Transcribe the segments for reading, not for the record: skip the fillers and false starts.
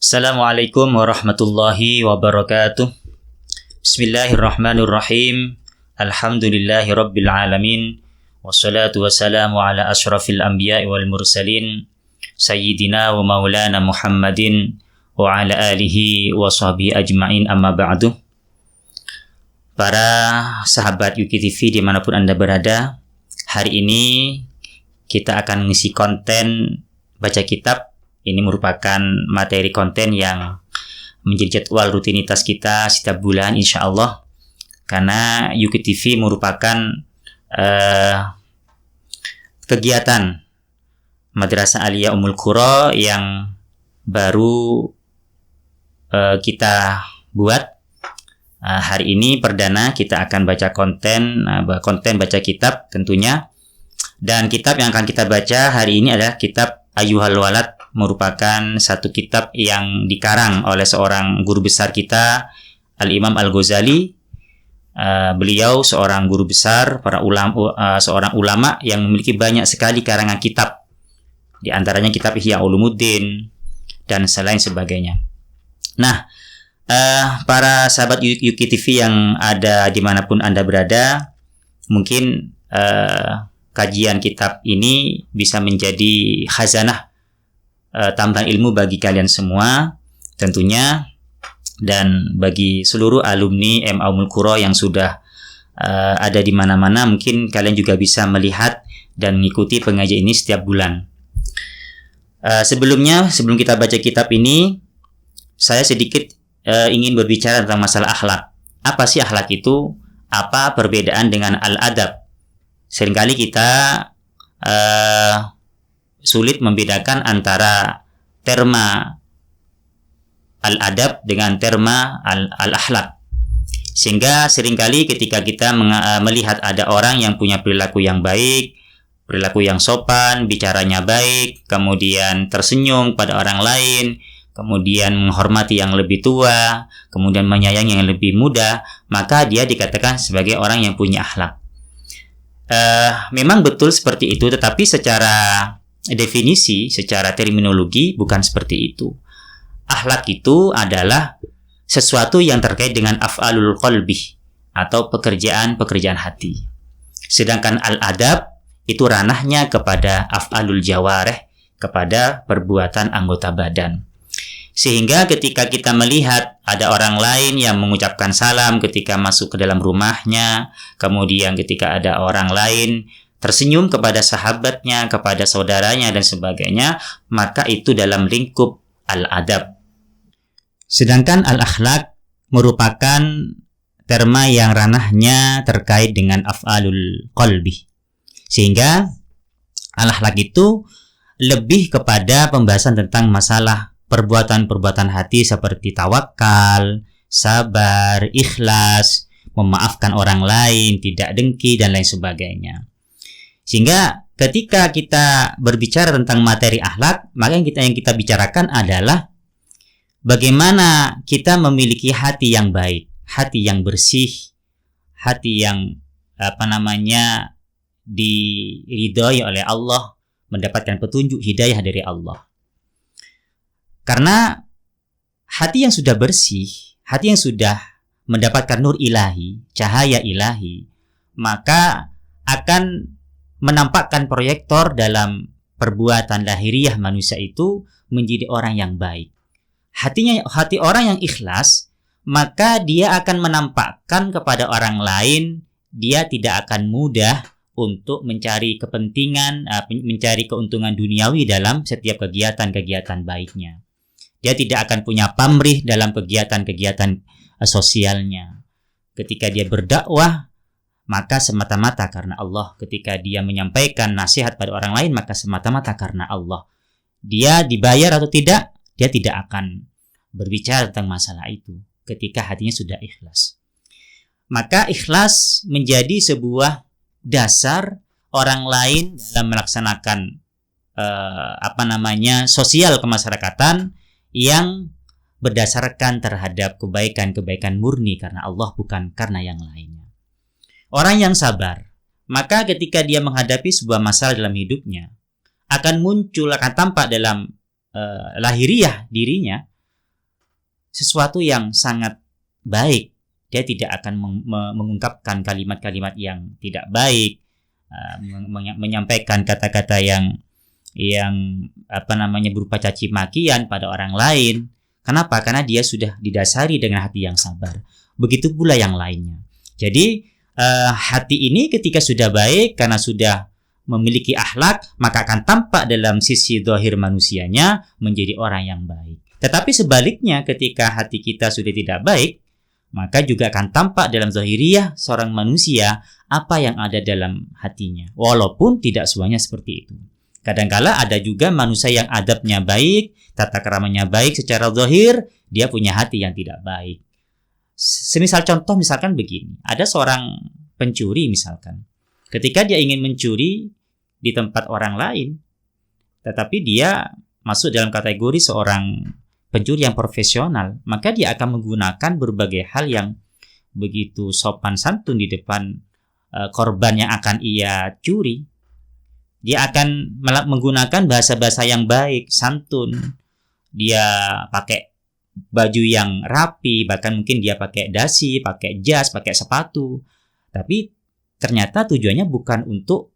Assalamualaikum warahmatullahi wabarakatuh. Bismillahirrahmanirrahim. Alhamdulillahi rabbil alamin. Wassalatu wassalamu ala asyrafil anbiya'i wal mursalin Sayyidina wa maulana Muhammadin wa ala alihi wa sahbihi ajma'in, amma ba'du. Para sahabat UKTV dimanapun Anda berada, hari ini kita akan mengisi konten baca kitab. Ini merupakan materi konten yang menjadi jadwal rutinitas kita setiap bulan insya Allah. Karena UKTV merupakan kegiatan Madrasah Aliyah Ummul Qura yang baru kita buat. Hari ini perdana kita akan baca konten baca kitab tentunya. Dan kitab yang akan kita baca hari ini adalah kitab Ayyuhal Walad, merupakan satu kitab yang dikarang oleh seorang guru besar kita, Al-Imam Al-Ghazali. Beliau seorang guru besar, seorang ulama yang memiliki banyak sekali karangan kitab. Di antaranya kitab Ihya Ulumuddin dan selain sebagainya. Nah, para sahabat UKTV yang ada dimanapun Anda berada, mungkin kajian kitab ini bisa menjadi khazanah tambahan ilmu bagi kalian semua tentunya, dan bagi seluruh alumni MA Ummul Qura yang sudah ada di mana-mana, mungkin kalian juga bisa melihat dan mengikuti pengajian ini setiap bulan. Sebelum kita baca kitab ini, saya sedikit ingin berbicara tentang masalah akhlak. Apa sih akhlak itu? Apa perbedaan dengan al-adab? Seringkali kita sulit membedakan antara terma al-adab dengan terma al-akhlak. Sehingga seringkali ketika kita melihat ada orang yang punya perilaku yang baik, perilaku yang sopan, bicaranya baik, kemudian tersenyum pada orang lain, kemudian menghormati yang lebih tua, kemudian menyayangi yang lebih muda, maka dia dikatakan sebagai orang yang punya akhlak. Memang betul seperti itu, tetapi secara definisi, secara terminologi bukan seperti itu. Akhlak itu adalah sesuatu yang terkait dengan af'alul qalbi atau pekerjaan hati. Sedangkan al-adab itu ranahnya kepada af'alul jawareh, kepada perbuatan anggota badan. Sehingga ketika kita melihat ada orang lain yang mengucapkan salam ketika masuk ke dalam rumahnya, kemudian ketika ada orang lain tersenyum kepada sahabatnya, kepada saudaranya dan sebagainya, maka itu dalam lingkup al-adab. Sedangkan al-akhlak merupakan terma yang ranahnya terkait dengan af'alul qalbi. Sehingga al-akhlak itu lebih kepada pembahasan tentang masalah perbuatan-perbuatan hati seperti tawakal, sabar, ikhlas, memaafkan orang lain, tidak dengki, dan lain sebagainya. Sehingga ketika kita berbicara tentang materi akhlak, maka yang kita bicarakan adalah bagaimana kita memiliki hati yang baik, hati yang bersih, hati yang diridhoi oleh Allah, mendapatkan petunjuk hidayah dari Allah. Karena hati yang sudah bersih, hati yang sudah mendapatkan nur ilahi, cahaya ilahi, maka akan menampakkan proyektor dalam perbuatan lahiriah manusia itu menjadi orang yang baik. Hati orang yang ikhlas, maka dia akan menampakkan kepada orang lain, dia tidak akan mudah untuk mencari kepentingan, mencari keuntungan duniawi dalam setiap kegiatan-kegiatan baiknya. Dia tidak akan punya pamrih dalam kegiatan-kegiatan sosialnya. Ketika dia berdakwah, maka semata-mata karena Allah. Ketika dia menyampaikan nasihat pada orang lain, maka semata-mata karena Allah. Dia dibayar atau tidak, dia tidak akan berbicara tentang masalah itu ketika hatinya sudah ikhlas. Maka ikhlas menjadi sebuah dasar orang lain dalam melaksanakan sosial kemasyarakatan yang berdasarkan terhadap kebaikan-kebaikan murni karena Allah, bukan karena yang lainnya. Orang yang sabar, maka ketika dia menghadapi sebuah masalah dalam hidupnya, akan tampak dalam lahiriah dirinya sesuatu yang sangat baik. Dia tidak akan mengungkapkan kalimat-kalimat yang tidak baik, menyampaikan kata-kata yang berupa caci makian pada orang lain. Kenapa? Karena dia sudah didasari dengan hati yang sabar. Begitu pula yang lainnya. Jadi hati ini ketika sudah baik, karena sudah memiliki akhlak, maka akan tampak dalam sisi zahir manusianya menjadi orang yang baik. Tetapi sebaliknya, ketika hati kita sudah tidak baik, maka juga akan tampak dalam zahiriyah seorang manusia apa yang ada dalam hatinya. Walaupun tidak semuanya seperti itu. Kadangkala ada juga manusia yang adabnya baik, tata keramanya baik secara zahir, dia punya hati yang tidak baik. Semisal contoh misalkan begini, ada seorang pencuri misalkan. Ketika dia ingin mencuri di tempat orang lain, tetapi dia masuk dalam kategori seorang pencuri yang profesional, maka dia akan menggunakan berbagai hal yang begitu sopan santun di depan korban yang akan ia curi. Dia akan menggunakan bahasa-bahasa yang baik, santun. Dia pakai baju yang rapi, bahkan mungkin dia pakai dasi, pakai jas, pakai sepatu. Tapi ternyata tujuannya bukan untuk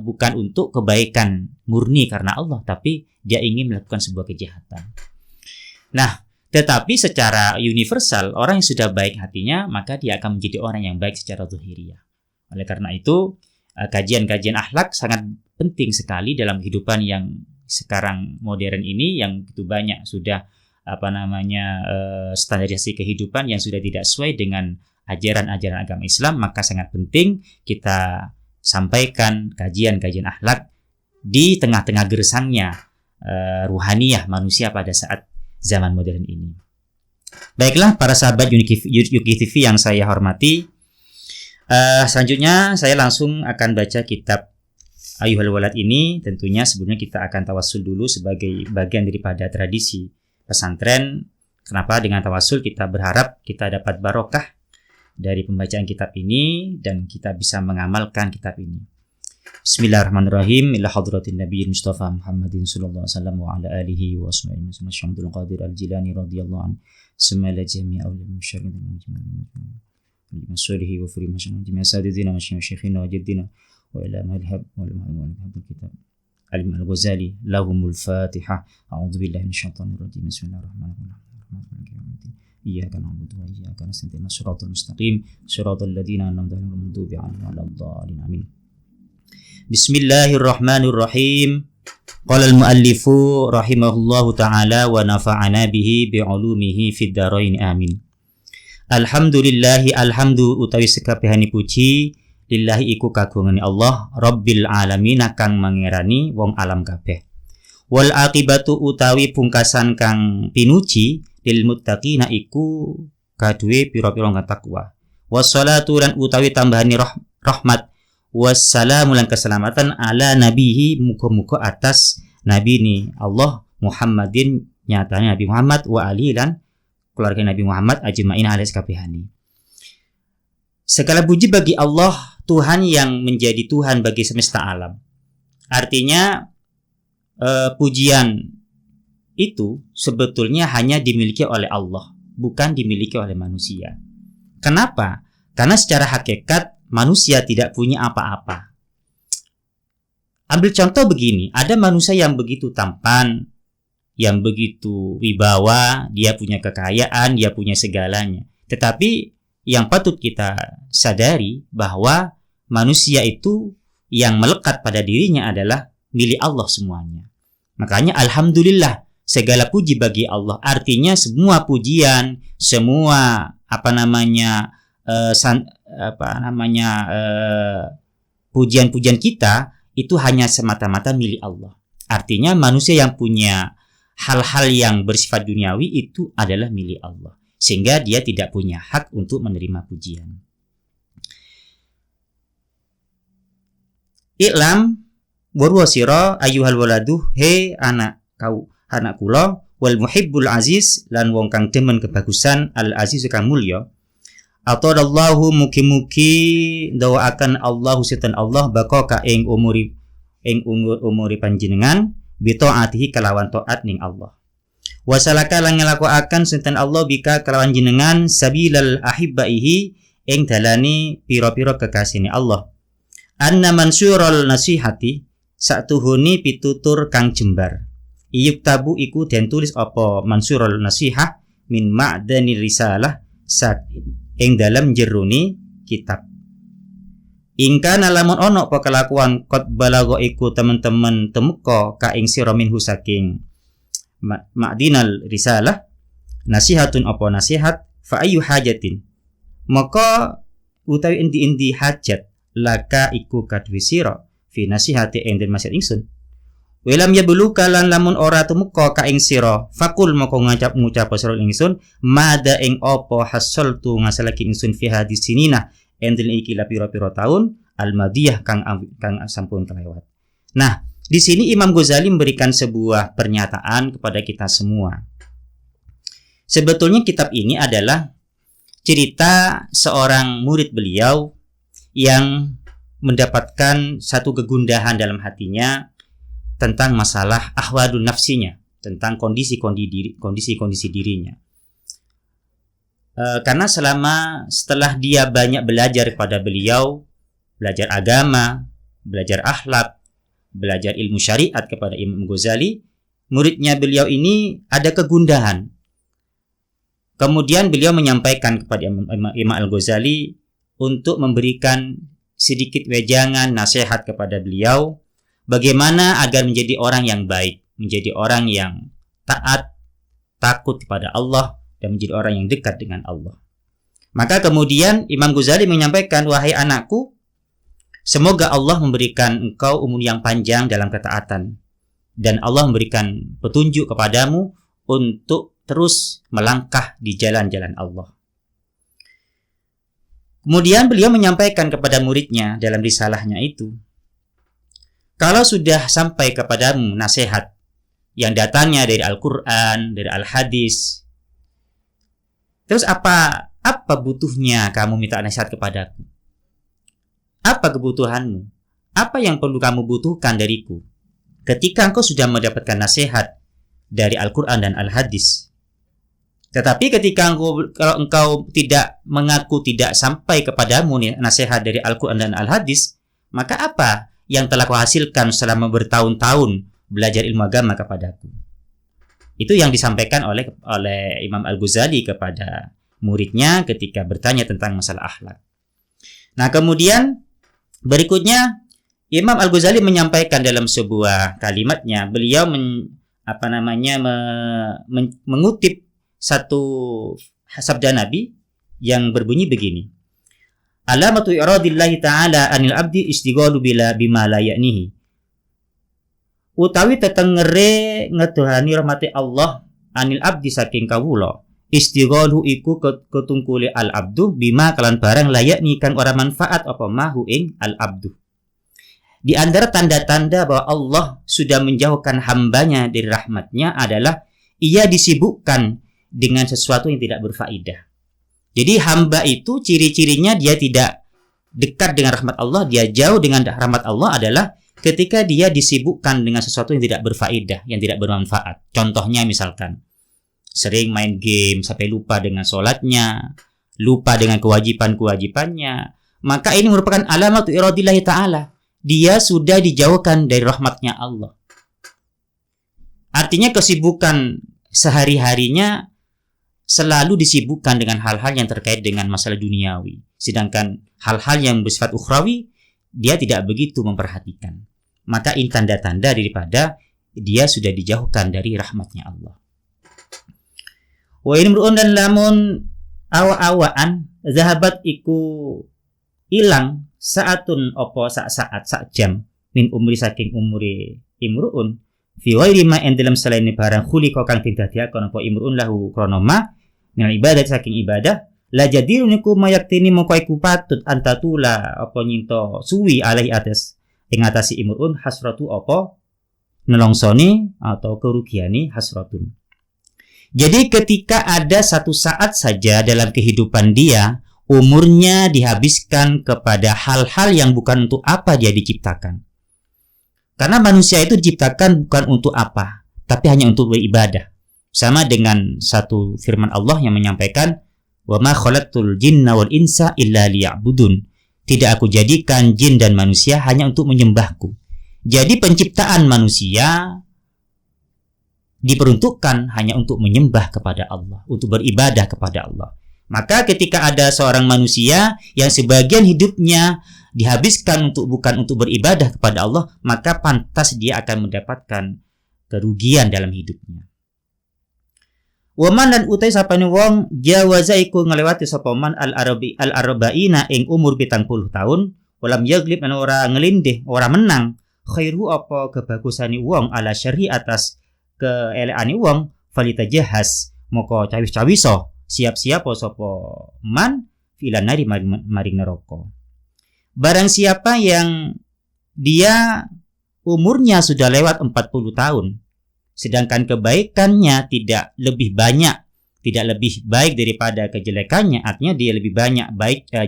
bukan untuk kebaikan murni karena Allah, tapi dia ingin melakukan sebuah kejahatan. Nah, tetapi secara universal, orang yang sudah baik hatinya, maka dia akan menjadi orang yang baik secara zahiriyah. Oleh karena itu, kajian-kajian akhlak sangat penting sekali dalam kehidupan yang sekarang modern ini, yang begitu banyak sudah standarisasi kehidupan yang sudah tidak sesuai dengan ajaran-ajaran agama Islam. Maka sangat penting kita sampaikan kajian-kajian akhlak di tengah-tengah gersangnya ruhaniyah manusia pada saat zaman modern ini. Baiklah para sahabat Yuki TV yang saya hormati, selanjutnya saya langsung akan baca kitab Ayyuhal Walad ini. Tentunya sebelumnya kita akan tawassul dulu sebagai bagian daripada tradisi pesantren. Kenapa? Dengan tawassul kita berharap kita dapat barokah dari pembacaan kitab ini dan kita bisa mengamalkan kitab ini. Bismillahirrahmanirrahim. Ila hadratin Nabiyil Mustafa Muhammadin sallallahu alaihi wasallam wa ala alihi wa sahbihi Syamsul Qadir Al-Jilani radhiyallahu anhu. Summa jami'a ulil musyarrin masurihi wa fi masyan jami'a sadidina wa syekhina wa jaddina wa ila madhhab kitab Alim Al-Ghazali lahumul Fatihah. A'udzu billahi minasyaitonir rajim. Bismillahirrahmanirrahim. Iyyaka na'budu wa iyyaka nasta'in. Shiratal mustaqim, shiratal ladzina an'amta 'alaihim ghairil maghdubi 'alaihim waladdallin. Amin. Bismillahirrahmanirrahim. Qala al-muallifu rahimahullahu ta'ala wa nafa'ana bihi bi'ulumihi fid dharain. Amin. Alhamdulillahi alhamdu utawi sekabehane puji lillahi iku kagungane Allah Rabbil alamin kang mangerani wong alam kabeh. Wal aqibatu utawi pungkasan kang pinuji lil muttaqina iku kaduwe pira-pira kang takwa. Wassalatu lan utawi tambahane rahmat wassalamu lan keselamatan ala nabihi muga-muga atas nabi ni Allah Muhammadin nyatane Nabi Muhammad wa ali lan keluarga Nabi Muhammad ajmain alias kabehani. Segala puji bagi Allah Tuhan yang menjadi Tuhan bagi semesta alam. Artinya pujian itu sebetulnya hanya dimiliki oleh Allah, bukan dimiliki oleh manusia. Kenapa? Karena secara hakikat manusia tidak punya apa-apa. Ambil contoh begini, ada manusia yang begitu tampan, yang begitu wibawa, dia punya kekayaan, dia punya segalanya. Tetapi yang patut kita sadari bahwa manusia itu yang melekat pada dirinya adalah milik Allah semuanya. Makanya alhamdulillah, segala puji bagi Allah. Artinya semua pujian, semua pujian-pujian kita itu hanya semata-mata milik Allah. Artinya manusia yang punya hal-hal yang bersifat duniawi itu adalah milik Allah, sehingga dia tidak punya hak untuk menerima pujian. I'lam warwasira ayyuhal waladu, he anak kula, wal muhibbul aziz lan wong kang demen kebagusan, al aziz kang mulya. Atadallahu mugi-mugi ndawaaken Allahu setan Allah baka ing umuri panjenengan bi taatihi kelawan taat ning Allah. Wasalaka lan ngelakuaken sinten Allah bika kelawan jenengan sabilal ahibbaihi ing dalane pira-pira kekasihne Allah. Anna mansyurul nasihati satuhuni pitutur kang jembar. Iyuk tabu iku den tulis apa mansyurul nasihah min ma'dani risalah sak ing dalam jeruni kitab. Ingka nalamun ono apa kelakuan kot balago iku teman-teman temuka ka ing sira minhu saking ma'dinal risalah nasihatun apa nasihat fa ayu hajatin maka utawi endi-endi hajat laka iku kadwi sira fi nasihati ing den maksud ingsun welam ya buluka lan lamun ora temuka ka ing sira fakul maka ngucap sira ingsun mada ing apa hasaltu ngasalaki ingsun fi hadis sinina enten iki la pira-pira taun al-madiyah kang sampun kelewat. Nah, di sini Imam Ghazali memberikan sebuah pernyataan kepada kita semua. Sebetulnya kitab ini adalah cerita seorang murid beliau yang mendapatkan satu kegundahan dalam hatinya tentang masalah ahwadun nafsinya, tentang kondisi dirinya. Karena setelah dia banyak belajar kepada beliau, belajar agama, belajar akhlak, belajar ilmu syariat kepada Imam Ghazali, muridnya beliau ini ada kegundahan. Kemudian beliau menyampaikan kepada Imam Al-Ghazali untuk memberikan sedikit wejangan nasihat kepada beliau bagaimana agar menjadi orang yang baik, menjadi orang yang taat, takut kepada Allah, dan menjadi orang yang dekat dengan Allah. Maka kemudian Imam Ghazali menyampaikan, wahai anakku, semoga Allah memberikan engkau umur yang panjang dalam ketaatan dan Allah memberikan petunjuk kepadamu untuk terus melangkah di jalan-jalan Allah. Kemudian beliau menyampaikan kepada muridnya dalam risalahnya itu, kalau sudah sampai kepadamu nasihat yang datangnya dari Al-Quran, dari Al-Hadis, terus apa butuhnya kamu minta nasihat kepadaku? Apa kebutuhanmu? Apa yang perlu kamu butuhkan dariku? Ketika engkau sudah mendapatkan nasihat dari Al-Quran dan Al-Hadis. Tetapi ketika kalau engkau tidak mengaku tidak sampai kepadamu nasihat dari Al-Quran dan Al-Hadis, maka apa yang telah kau hasilkan selama bertahun-tahun belajar ilmu agama kepadaku? Itu yang disampaikan oleh Imam Al-Ghazali kepada muridnya ketika bertanya tentang masalah akhlak. Nah, kemudian berikutnya Imam Al-Ghazali menyampaikan dalam sebuah kalimatnya, beliau mengutip satu sabda Nabi yang berbunyi begini. Alamatu iradillahi ta'ala anil abdi istighalu bima la ya'nihi. Utawi tetengere ngedohani rahmati Allah anil abdi saking kawula istighalu iku ketungkule al abdu bima kalan barang layak ni kang ora manfaat apa mahu ing al abdu. Di antara tanda-tanda bahwa Allah sudah menjauhkan hambanya dari rahmatnya adalah ia disibukkan dengan sesuatu yang tidak berfaedah. Jadi hamba itu ciri-cirinya dia tidak dekat dengan rahmat Allah, dia jauh dengan rahmat Allah adalah ketika dia disibukkan dengan sesuatu yang tidak berfaedah, yang tidak bermanfaat. Contohnya misalkan sering main game sampai lupa dengan sholatnya, lupa dengan kewajiban-kewajibannya, maka ini merupakan alamat iradillahi ta'ala. Dia sudah dijauhkan dari rahmatnya Allah. Artinya kesibukan sehari-harinya selalu disibukkan dengan hal-hal yang terkait dengan masalah duniawi. Sedangkan hal-hal yang bersifat ukhrawi dia tidak begitu memperhatikan. Maka ini tanda-tanda daripada dia sudah dijauhkan dari rahmatnya Allah. Wa imru'un dan lamun awa-awaan zahabat iku ilang saatun opo saat jam min umri saking umuri imru'un fi ghairi ma en dalam selain barang khuliqa kang didadiaken apa imru'un lahu kronoma min ibadah saking ibadah la jadiru niku mayaktini mongko iku patut antatula apa nyinto suwi alai atas ing atasi imru'un hasratu apa nelongsoni atau kerugiani hasratun. Jadi ketika ada satu saat saja dalam kehidupan dia umurnya dihabiskan kepada hal-hal yang bukan untuk apa dia diciptakan. Karena manusia itu diciptakan bukan untuk apa, tapi hanya untuk beribadah. Sama dengan satu firman Allah yang menyampaikan, "Wa ma khalaqtul jinna wal insa illa liya'budun." Tidak aku jadikan jin dan manusia hanya untuk menyembahku. Jadi penciptaan manusia diperuntukkan hanya untuk menyembah kepada Allah, untuk beribadah kepada Allah. Maka ketika ada seorang manusia yang sebagian hidupnya dihabiskan bukan untuk beribadah kepada Allah, maka pantas dia akan mendapatkan kerugian dalam hidupnya. Waman lan utai sapane wong jawaza iku ngelewati sapa man al-arba'ina ing umur 70 tahun, walam yaglib lan ora ngelindih, ora menang, khairu apa kebagusane wong ala syar'i atas keeleane wong, falitajahas moko cawis-cawiso siap-siap sapa man filan nari maring neraka. Barang siapa yang dia umurnya sudah lewat 40 tahun, sedangkan kebaikannya tidak lebih baik daripada kejelekannya, artinya dia lebih banyak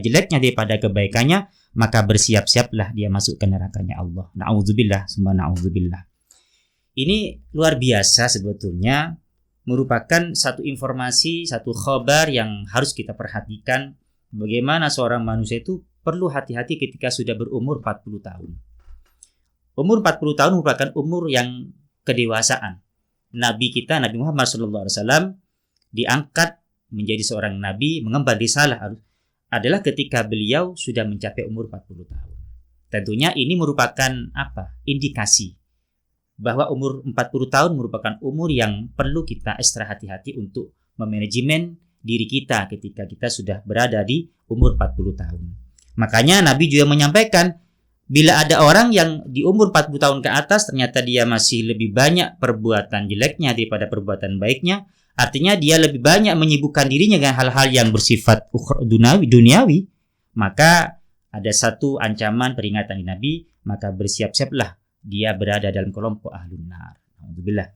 jeleknya daripada kebaikannya, maka bersiap-siaplah dia masuk ke nerakanya Allah. Na'udzubillah, summa na'udzubillah. Ini luar biasa sebetulnya, merupakan satu informasi, satu khabar yang harus kita perhatikan, bagaimana seorang manusia itu perlu hati-hati ketika sudah berumur 40 tahun. Umur 40 tahun merupakan umur yang kedewasaan. Nabi kita, Nabi Muhammad SAW, diangkat menjadi seorang nabi, mengemban risalah adalah ketika beliau sudah mencapai umur 40 tahun. Tentunya ini merupakan indikasi bahwa umur 40 tahun merupakan umur yang perlu kita ekstra hati-hati untuk memanajemen diri kita ketika kita sudah berada di umur 40 tahun. Makanya Nabi juga menyampaikan, bila ada orang yang di umur 40 tahun ke atas ternyata dia masih lebih banyak perbuatan jeleknya daripada perbuatan baiknya, artinya dia lebih banyak menyibukkan dirinya dengan hal-hal yang bersifat duniawi, maka ada satu ancaman peringatan di Nabi, maka bersiap-siaplah dia berada dalam kelompok ahlun nar. Alhamdulillah.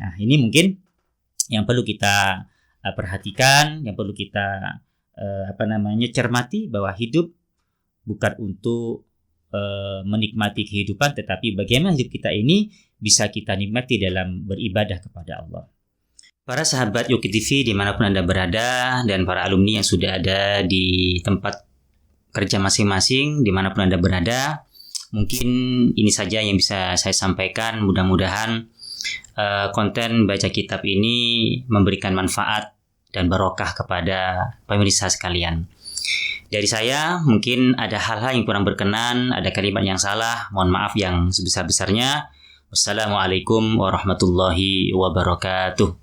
Nah, ini mungkin yang perlu kita perhatikan, yang perlu kita cermati, bahwa hidup bukan untuk menikmati kehidupan, tetapi bagaimana hidup kita ini bisa kita nikmati dalam beribadah kepada Allah. Para sahabat Yoki TV dimanapun Anda berada, dan para alumni yang sudah ada di tempat kerja masing-masing dimanapun Anda berada, mungkin ini saja yang bisa saya sampaikan. Mudah-mudahan konten baca kitab ini memberikan manfaat dan barokah kepada pemirsa sekalian. Dari saya mungkin ada hal-hal yang kurang berkenan, ada kalimat yang salah, mohon maaf yang sebesar-besarnya. Wassalamualaikum warahmatullahi wabarakatuh.